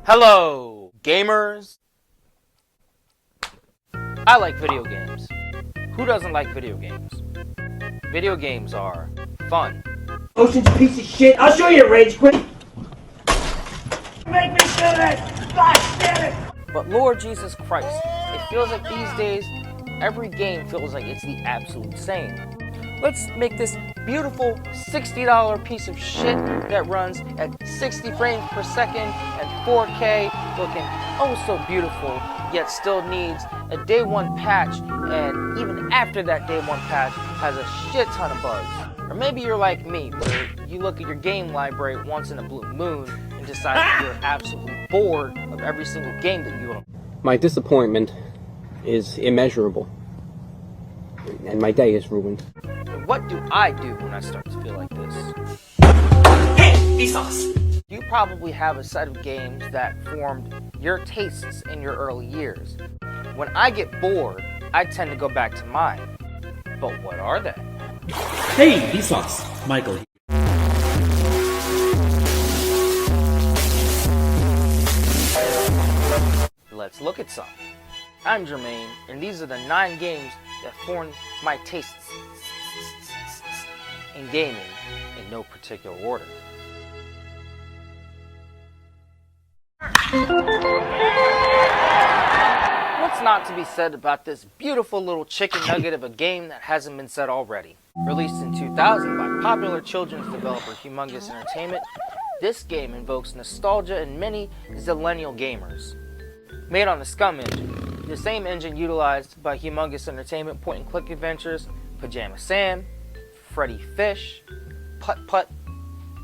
Hello, gamers! I like video games. Who doesn't like video games? Video games are fun. Ocean's a piece of shit. I'll show you a rage quit. Make me do this! God damn it! But Lord Jesus Christ, it feels like these days, every game feels like it's the absolute same. Let's make this beautiful $60 piece of shit that runs at 60 frames per second and 4K, looking oh so beautiful, yet still needs a day one patch, and even after that day one patch has a shit ton of bugs. Or maybe you're like me, where you look at your game library once in a blue moon and decide that you're absolutely bored of every single game that you own. My disappointment is immeasurable, and my day is ruined. What do I do when I start to feel like this? Hey, Vsauce! You probably have a set of games that formed your tastes in your early years. When I get bored, I tend to go back to mine. But what are they? Hey, Vsauce! Michael. Let's look at some. I'm Jermaine, and these are the 9 games that formed my tastes in gaming in no particular order. What's not to be said about this beautiful little chicken nugget of a game that hasn't been said already? Released in 2000 by popular children's developer Humongous Entertainment, this game invokes nostalgia in many zillennial gamers. Made on the Scum engine, the same engine utilized by Humongous Entertainment point-and-click adventures Pajama Sam, Freddy Fish, Putt Putt,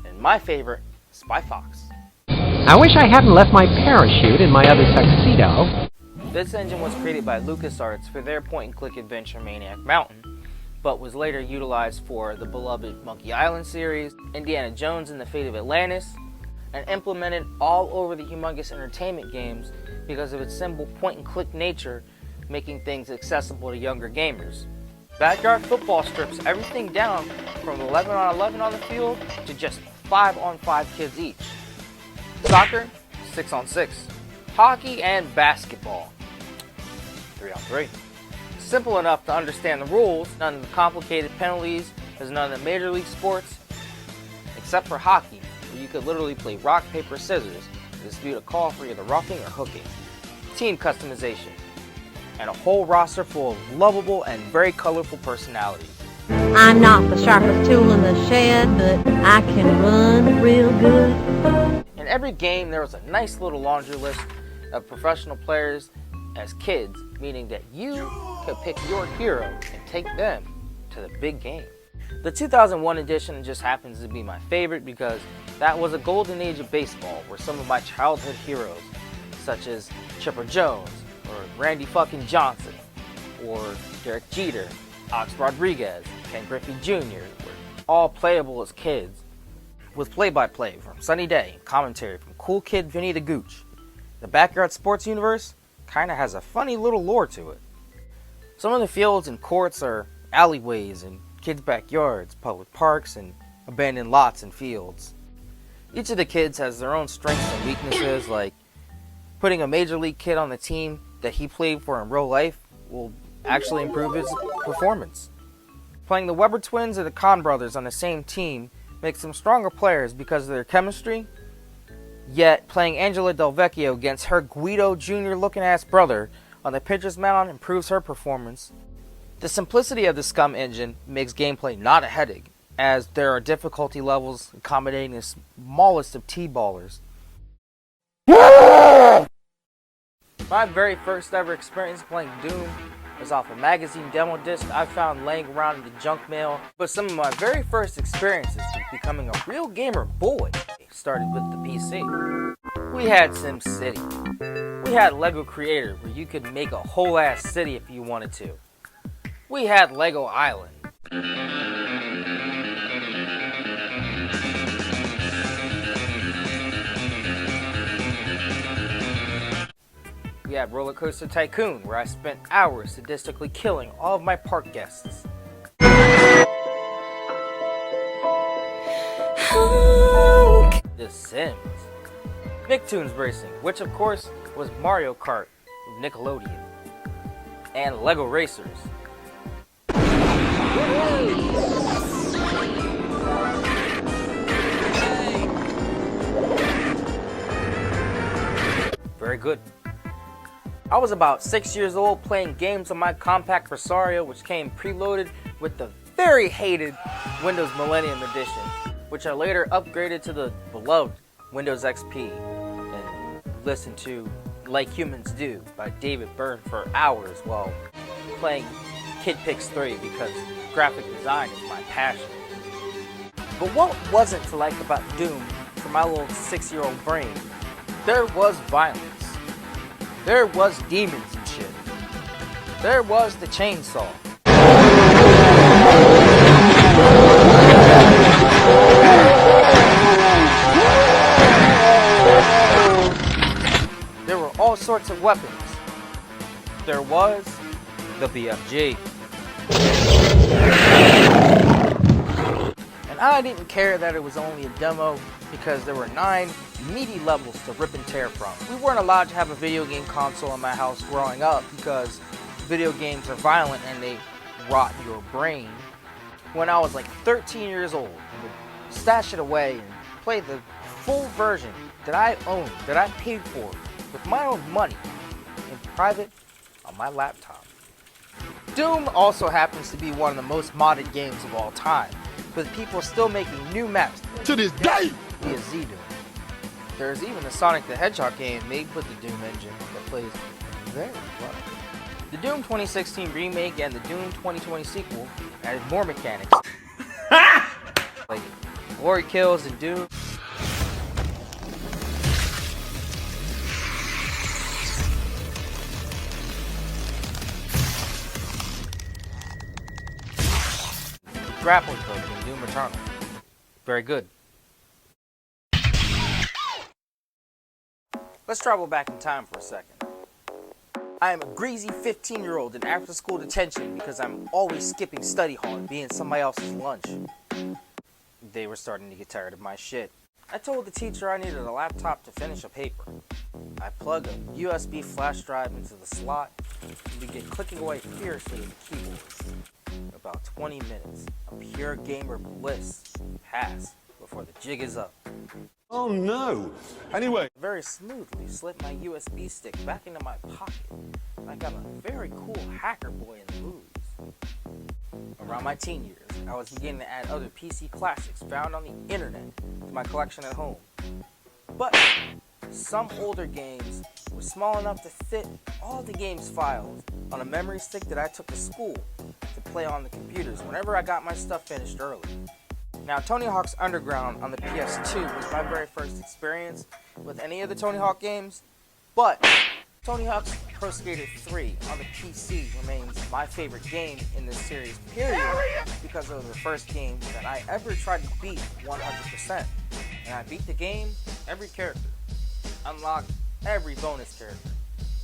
and my favorite, Spy Fox. I wish I hadn't left my parachute in my other tuxedo. This engine was created by LucasArts for their point-and-click adventure Maniac Mountain, but was later utilized for the beloved Monkey Island series, Indiana Jones and the Fate of Atlantis, and implemented all over the Humongous Entertainment games because of its simple point-and-click nature, making things accessible to younger gamers. Backyard football strips everything down from 11 on 11 on the field to just 5 on 5 kids each. Soccer, 6 on 6. Hockey and basketball, 3 on 3. Simple enough to understand the rules, none of the complicated penalties, as none of the major league sports, except for hockey, where you could literally play rock, paper, scissors to dispute a call for either roughing or hooking. Team customization, and a whole roster full of lovable and very colorful personalities. I'm not the sharpest tool in the shed, but I can run real good. In every game, there was a nice little laundry list of professional players as kids, meaning that you could pick your hero and take them to the big game. The 2001 edition just happens to be my favorite because that was a golden age of baseball where some of my childhood heroes, such as Chipper Jones, or Randy fucking Johnson, or Derek Jeter, Ox Rodriguez, Ken Griffey Jr. were all playable as kids, with play-by-play from Sunny Day and commentary from Cool Kid Vinny the Gooch. The Backyard Sports universe kinda has a funny little lore to it. Some of the fields and courts are alleyways and kids' backyards, public parks, and abandoned lots and fields. Each of the kids has their own strengths and weaknesses, like putting a major league kid on the team that he played for in real life will actually improve his performance. Playing the Weber twins or the Kahn brothers on the same team makes them stronger players because of their chemistry, Yet, playing Angela Del Vecchio against her Guido Jr. looking ass brother on the pitcher's mound improves her performance. The simplicity of the Scum engine makes gameplay not a headache, as there are difficulty levels accommodating the smallest of T-ballers. My very first ever experience playing Doom was off a magazine demo disc I found laying around in the junk mail, but some of my very first experiences with becoming a real gamer boy started with the PC. We had SimCity. We had Lego Creator, where you could make a whole ass city if you wanted to. We had Lego Island. We had Roller Coaster Tycoon, where I spent hours sadistically killing all of my park guests. The Sims. Nicktoons Racing, which of course was Mario Kart with Nickelodeon. And Lego Racers. Very good. I was about 6 years old playing games on my compact Rosario, which came preloaded with the very hated Windows Millennium Edition, which I later upgraded to the beloved Windows XP and listened to Like Humans Do by David Byrne for hours while playing Kid Pix 3 because graphic design is my passion. But what wasn't to like about Doom for my little 6-year-old brain? There was violence. There was demons and shit. There was the chainsaw. There were all sorts of weapons. There was the BFG. And I didn't care that it was only a demo because there were 9 meaty levels to rip and tear from. We weren't allowed to have a video game console in my house growing up because video games are violent and they rot your brain. When I was like 13 years old, I would stash it away and play the full version that I owned, that I paid for with my own money in private on my laptop. Doom also happens to be one of the most modded games of all time, with people still making new maps to this day via Z-Doom. There's even a Sonic the Hedgehog game made with the Doom engine that plays very well. The Doom 2016 remake and the Doom 2020 sequel added more mechanics, like glory kills and Doom. Grappling hook in Doom Eternal. Very good. Let's travel back in time for a second. I am a greasy 15-year-old in after-school detention because I'm always skipping study hall and being somebody else's lunch. They were starting to get tired of my shit. I told the teacher I needed a laptop to finish a paper. I plug a USB flash drive into the slot and begin clicking away furiously at the keyboard. About 20 minutes of pure gamer bliss pass before the jig is up. Oh no. Anyway, Very smoothly slip my USB stick back into my pocket. Like I'm a very cool hacker boy in the movies. Around my teen years, I was beginning to add other PC classics found on the internet to my collection at home. But some older games were small enough to fit all the game's files on a memory stick that I took to school to play on the computers whenever I got my stuff finished early. Now, Tony Hawk's Underground on the PS2 was my very first experience with any of the Tony Hawk games, but Tony Hawk's Pro Skater 3 on the PC remains my favorite game in this series, period, because it was the first game that I ever tried to beat 100%. And I beat the game, every character, unlocked every bonus character,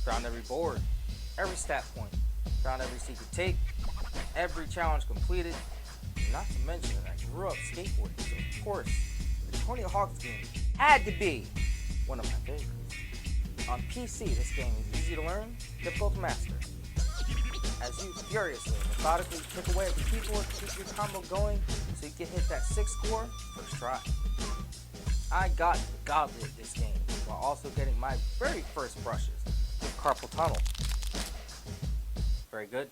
found every board, every stat point, found every secret tape, every challenge completed. Not to mention that I grew up skateboarding, so of course, the Tony Hawk's game had to be one of my favorites. On PC, this game is easy to learn, difficult to master. As you furiously, methodically pick away at the keyboard to keep your combo going so you can hit that 6 score first try. I got godly at this game while also getting my very first brushes with carpal tunnel. Very good.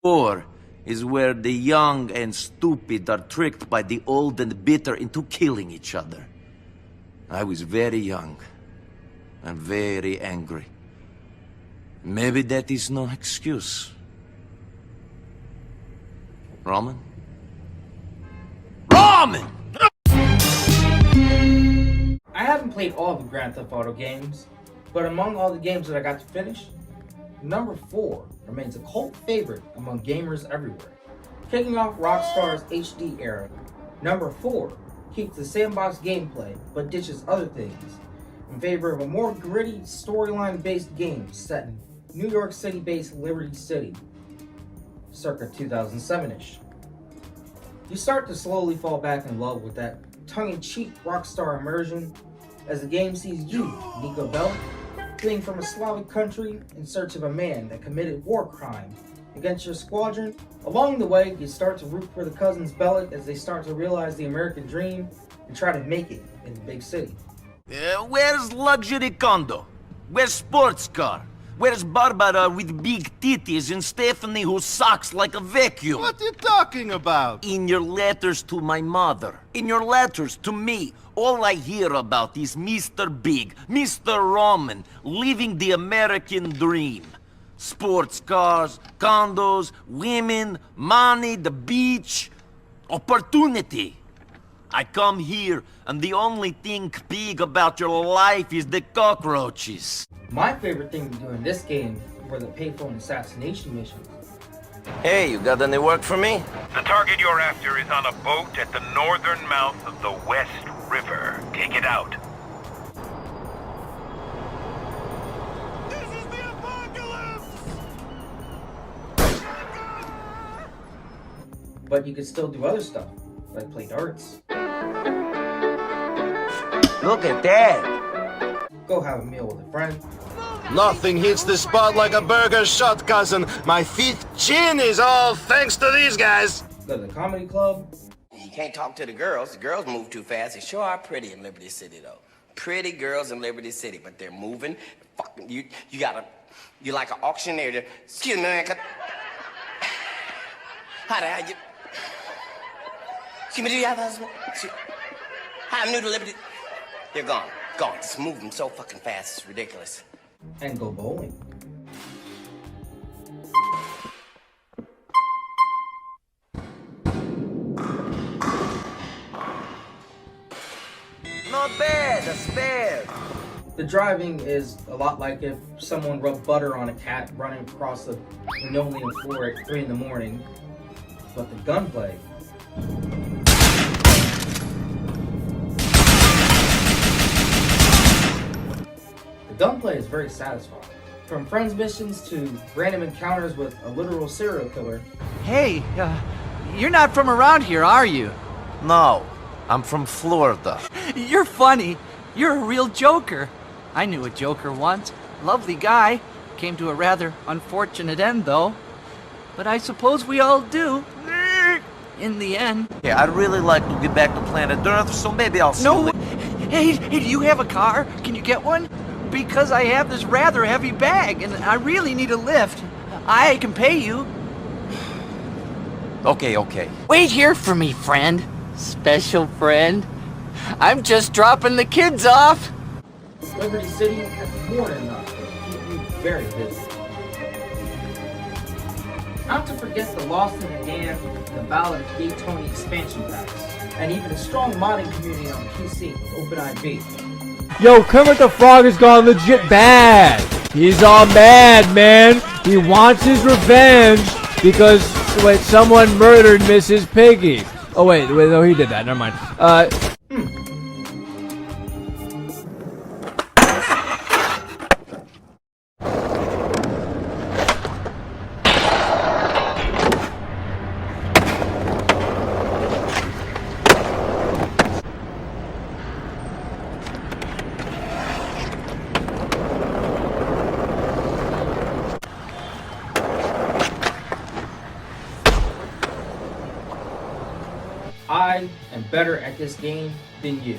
4 is where the young and stupid are tricked by the old and bitter into killing each other. I was very young and very angry. Maybe that is no excuse. Ramen? Ramen! I haven't played all the Grand Theft Auto games, but among all the games that I got to finish, number 4 remains a cult favorite among gamers everywhere. Kicking off Rockstar's HD era, number 4 keeps the sandbox gameplay but ditches other things in favor of a more gritty storyline-based game set in New York City-based Liberty City, circa 2007-ish. You start to slowly fall back in love with that tongue-in-cheek Rockstar immersion as the game sees you, Nico Bellic, fleeing from a Slavic country in search of a man that committed war crime against your squadron. Along the way, you start to root for the cousins Bellic as they start to realize the American dream and try to make it in the big city. Where's luxury condo? Where's sports car? Where's Barbara with big titties and Stephanie who sucks like a vacuum? What are you talking about? In your letters to my mother, in your letters to me, all I hear about is Mr. Big, Mr. Roman, living the American dream. Sports cars, condos, women, money, the beach, opportunity. I come here, and the only thing big about your life is the cockroaches. My favorite thing to do in this game were the payphone assassination missions. Hey, you got any work for me? The target you're after is on a boat at the northern mouth of the West River. Take it out. This is the apocalypse! But you could still do other stuff, like play darts, Look at that. go have a meal with a friend, Nothing hits the spot like a burger shot, cousin. My fifth chin is all thanks to these guys. go to the comedy club. You can't talk to the girls. The girls move too fast. They sure are pretty in Liberty City, though. Pretty girls in Liberty City, but they're moving. Fucking, you're like an auctioneer. Excuse me, man. How you? Excuse me, do you have a husband? Hi, I'm new to Liberty. They're gone. Gone. It's moving so fucking fast. It's ridiculous. And go bowling. Not bad, a spare. The driving is a lot like if someone rubbed butter on a cat running across the linoleum floor at 3 in the morning, but the gunplay. The gunplay is very satisfying. From friends missions to random encounters with a literal serial killer. Hey, you're not from around here, are you? No, I'm from Florida. You're funny. You're a real joker. I knew a joker once. Lovely guy. Came to a rather unfortunate end, though. But I suppose we all do. In the end. Yeah, I'd really like to get back to planet Earth, so maybe I'll see No! you Hey, do you have a car? Can you get one? Because I have this rather heavy bag, and I really need a lift. I can pay you. Okay. Wait here for me, friend. Special friend. I'm just dropping the kids off. Liberty City has more than enough to keep you very busy. Not to forget the Lost in the Dam, the Ballad of Gay Tony expansion packs, and even a strong modding community on PC with OpenIV. Yo, Kermit the Frog has gone legit bad. He's all mad, man. He wants his revenge because someone murdered Mrs. Piggy. Oh wait, no, he did that. Never mind. I am better at this game than you.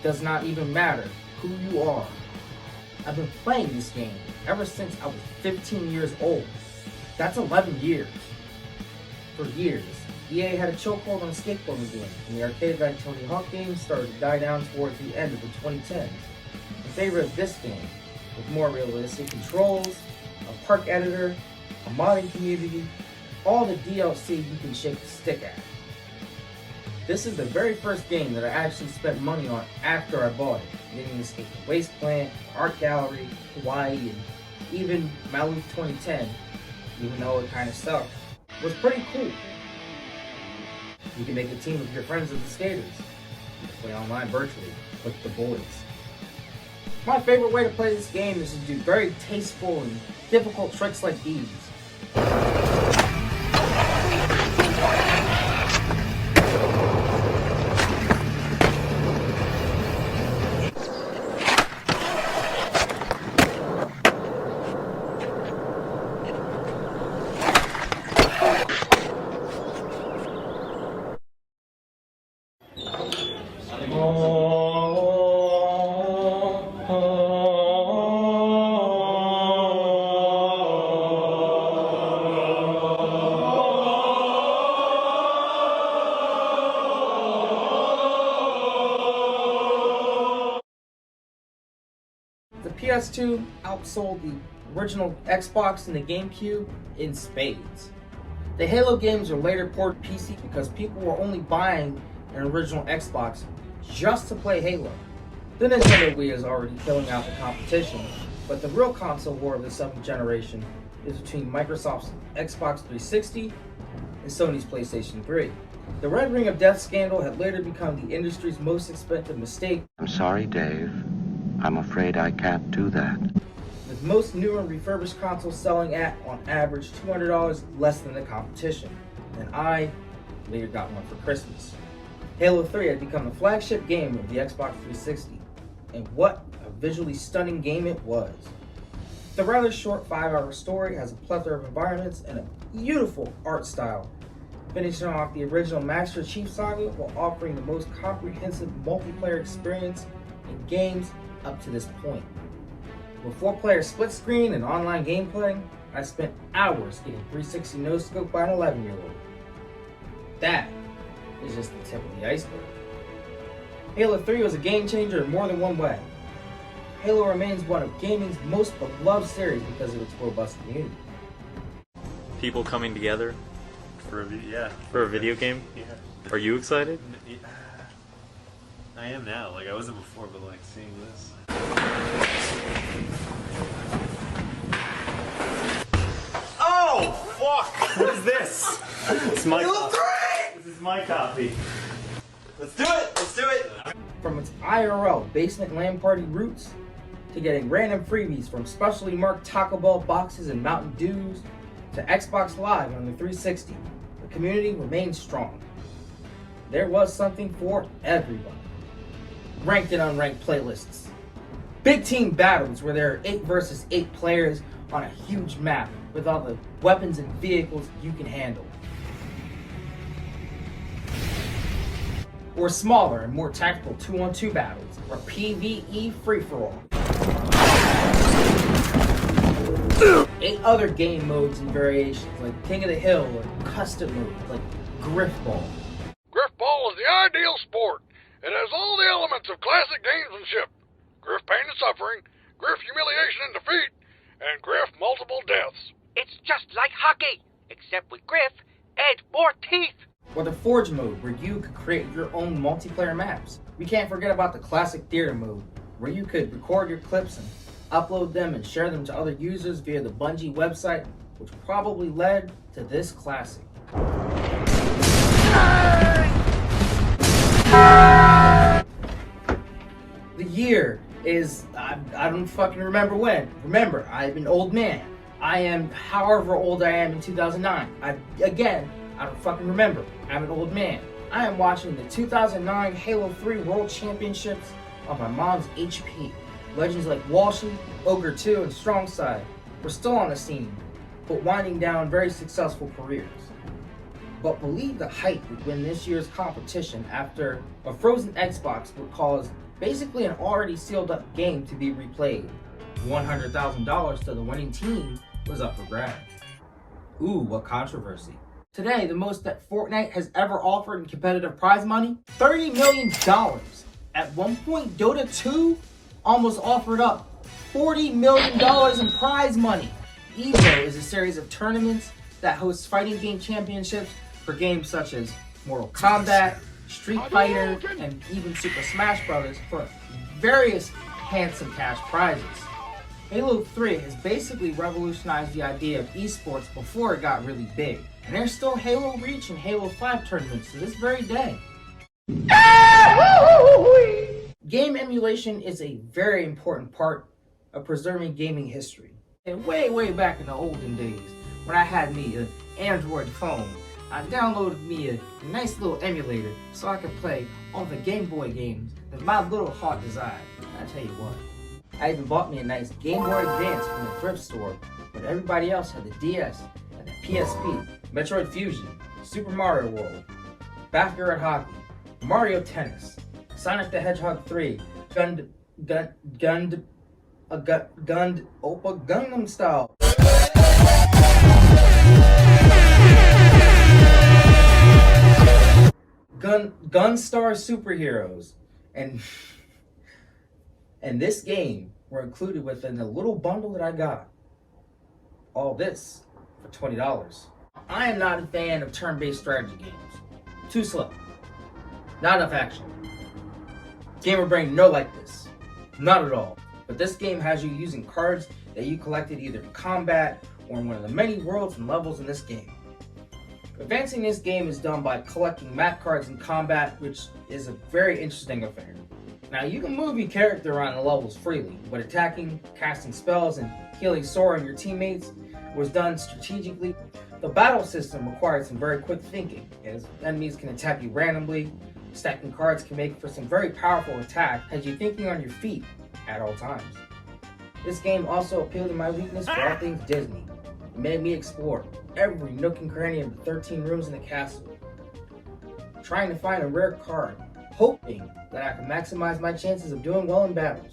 does not even matter who you are. I've been playing this game ever since I was 15 years old. That's 11 years. For years, EA had a chokehold on the skateboarding game, and the arcade guy Tony Hawk games started to die down towards the end of the 2010s in favor of this game, with more realistic controls, a park editor, a modding community, all the DLC you can shake the stick at. This is the very first game that I actually spent money on after I bought it, meaning Escape the Waste Plant, Art Gallery, Hawaii, and even Maloof 2010, even though it kind of sucked, was pretty cool. You can make a team with your friends as the skaters. You can play online virtually with the boys. My favorite way to play this game is to do very tasteful and difficult tricks like these. The PS2 outsold the original Xbox and the GameCube in spades. The Halo games were later ported to PC because people were only buying an original Xbox just to play Halo. The Nintendo Wii is already killing out the competition, but the real console war of the 7th generation is between Microsoft's Xbox 360 and Sony's PlayStation 3. The Red Ring of Death scandal had later become the industry's most expensive mistake. I'm sorry, Dave. I'm afraid I can't do that. With most new and refurbished consoles selling at, on average, $200 less than the competition. And I later got one for Christmas. Halo 3 had become the flagship game of the Xbox 360. And what a visually stunning game it was. The rather short 5-hour story has a plethora of environments and a beautiful art style, finishing off the original Master Chief Saga while offering the most comprehensive multiplayer experience in games up to this point. With 4-player split screen and online gameplay, I spent hours getting 360 no-scope by an 11-year-old. That is just the tip of the iceberg. Halo 3 was a game changer in more than one way. Halo remains one of gaming's most beloved series because of its robust community. People coming together for a video game? Yeah. Are you excited? I am now. Like, I wasn't before, but like seeing this. Oh fuck! What is this? It's my copy. This is my copy. Let's do it! Let's do it! From its IRL basement LAN party roots to getting random freebies from specially marked Taco Bell boxes and Mountain Dews to Xbox Live on the 360, the community remains strong. There was something for everyone. Ranked and unranked playlists. Big team battles where there are 8 versus 8 players on a huge map with all the weapons and vehicles you can handle. Or smaller and more tactical 2-on-2 battles, or PvE free-for-all. 8 other game modes and variations like King of the Hill or custom modes like Griffball. Griffball is the ideal sport. It has all the elements of classic gamesmanship. Griff pain and suffering, Griff humiliation and defeat, and Griff multiple deaths. It's just like hockey, except with Griff, and more teeth. Or the Forge mode, where you could create your own multiplayer maps. We can't forget about the classic theater mode, where you could record your clips and upload them and share them to other users via the Bungie website, which probably led to this classic. The year is, I don't fucking remember when. Remember, I'm an old man. I am however old I am in 2009. I don't fucking remember. I'm an old man. I am watching the 2009 Halo 3 World Championships on my mom's HP. Legends like Walshy, Ogre 2, and Strongside were still on the scene, but winding down very successful careers. But believe the hype would win this year's competition after a frozen Xbox would cause Basically an already sealed up game to be replayed. $100,000 to the winning team was up for grabs. Ooh, what controversy. Today, the most that Fortnite has ever offered in competitive prize money, $30 million. At one point, Dota 2 almost offered up $40 million in prize money. EVO is a series of tournaments that hosts fighting game championships for games such as Mortal Kombat, Street Fighter, and even Super Smash Bros. For various handsome cash prizes. Halo 3 has basically revolutionized the idea of esports before it got really big. And there's still Halo Reach and Halo 5 tournaments to this very day. Game emulation is a very important part of preserving gaming history. And way back in the olden days, when I had me an Android phone, I downloaded me a nice little emulator so I could play all the Game Boy games that my little heart desired. I tell you what, I even bought me a nice Game Boy Advance from the thrift store, but everybody else had the DS and the PSP, Metroid Fusion, Super Mario World, Backyard Hockey, Mario Tennis, Sonic the Hedgehog 3, Oppa Gangnam Style. Gunstar Superheroes, and this game were included within the little bundle that I got. All this for $20. I am not a fan of turn-based strategy games. Too slow. Not enough action. Gamer brain no like this. Not at all. But this game has you using cards that you collected either in combat or in one of the many worlds and levels in this game. Advancing this game is done by collecting map cards in combat, which is a very interesting affair. Now you can move your character around the levels freely, but attacking, casting spells, and healing Sora and your teammates was done strategically. The battle system required some very quick thinking, as enemies can attack you randomly. Stacking cards can make for some very powerful attack, as you're thinking on your feet at all times. This game also appealed to my weakness for all things Disney. It made me explore every nook and cranny of the 13 rooms in the castle, trying to find a rare card, hoping that I could maximize my chances of doing well in battles.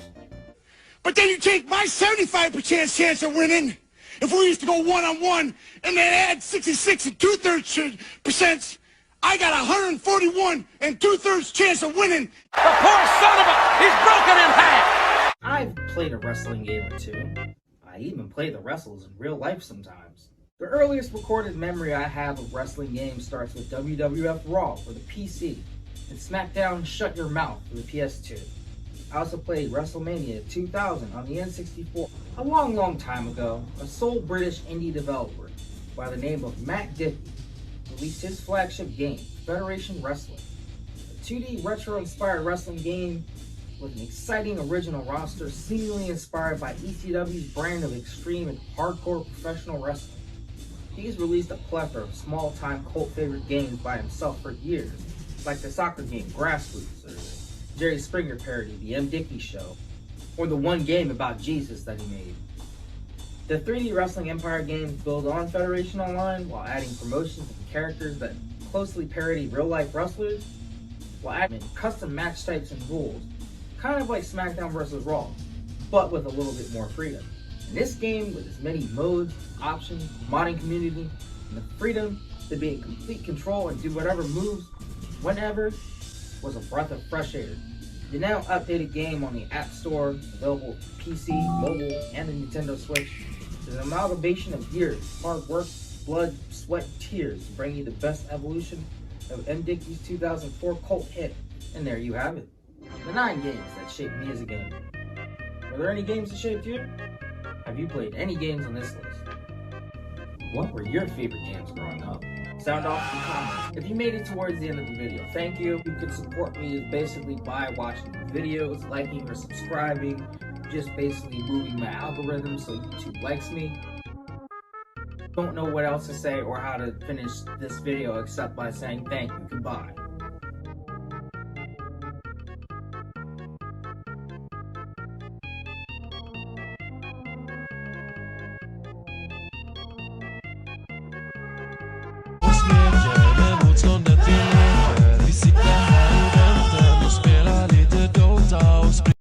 But then you take my 75% chance of winning. If we used to go one-on-one and then add 66 and 2/3%, I got 141 and 2/3 chance of winning. The poor son of a... He's broken in half! I've played a wrestling game or two. I even play the wrestlers in real life sometimes. The earliest recorded memory I have of wrestling games starts with WWF Raw for the PC and SmackDown Shut Your Mouth for the PS2. I also played WrestleMania 2000 on the N64. A long time ago, a sole British indie developer by the name of Matt Dickey released his flagship game, Federation Wrestling, a 2D retro-inspired wrestling game with an exciting original roster seemingly inspired by ECW's brand of extreme and hardcore professional wrestling. He's released a plethora of small-time cult favorite games by himself for years, like the soccer game Grassroots, or the Jerry Springer parody, The M. Dickey Show, or the one game about Jesus that he made. The 3D Wrestling Empire games build on Federation Online while adding promotions and characters that closely parody real-life wrestlers, while adding custom match types and rules, kind of like SmackDown vs. Raw, but with a little bit more freedom. And this game, with its many modes, options, modding community, and the freedom to be in complete control and do whatever moves, whenever, was a breath of fresh air. The now updated game on the App Store, available for PC, mobile, and the Nintendo Switch, is an amalgamation of years of hard work, blood, sweat, and tears to bring you the best evolution of M. Dickey's 2004 cult hit. And there you have it. The 9 games that shaped me as a gamer. Were there any games that shaped you? Have you played any games on this list? What were your favorite games growing up? Sound off in the comments. If you made it towards the end of the video, thank you. You can support me basically by watching the videos, liking or subscribing, just basically moving my algorithm so YouTube likes me. Don't know what else to say or how to finish this video except by saying thank you, goodbye.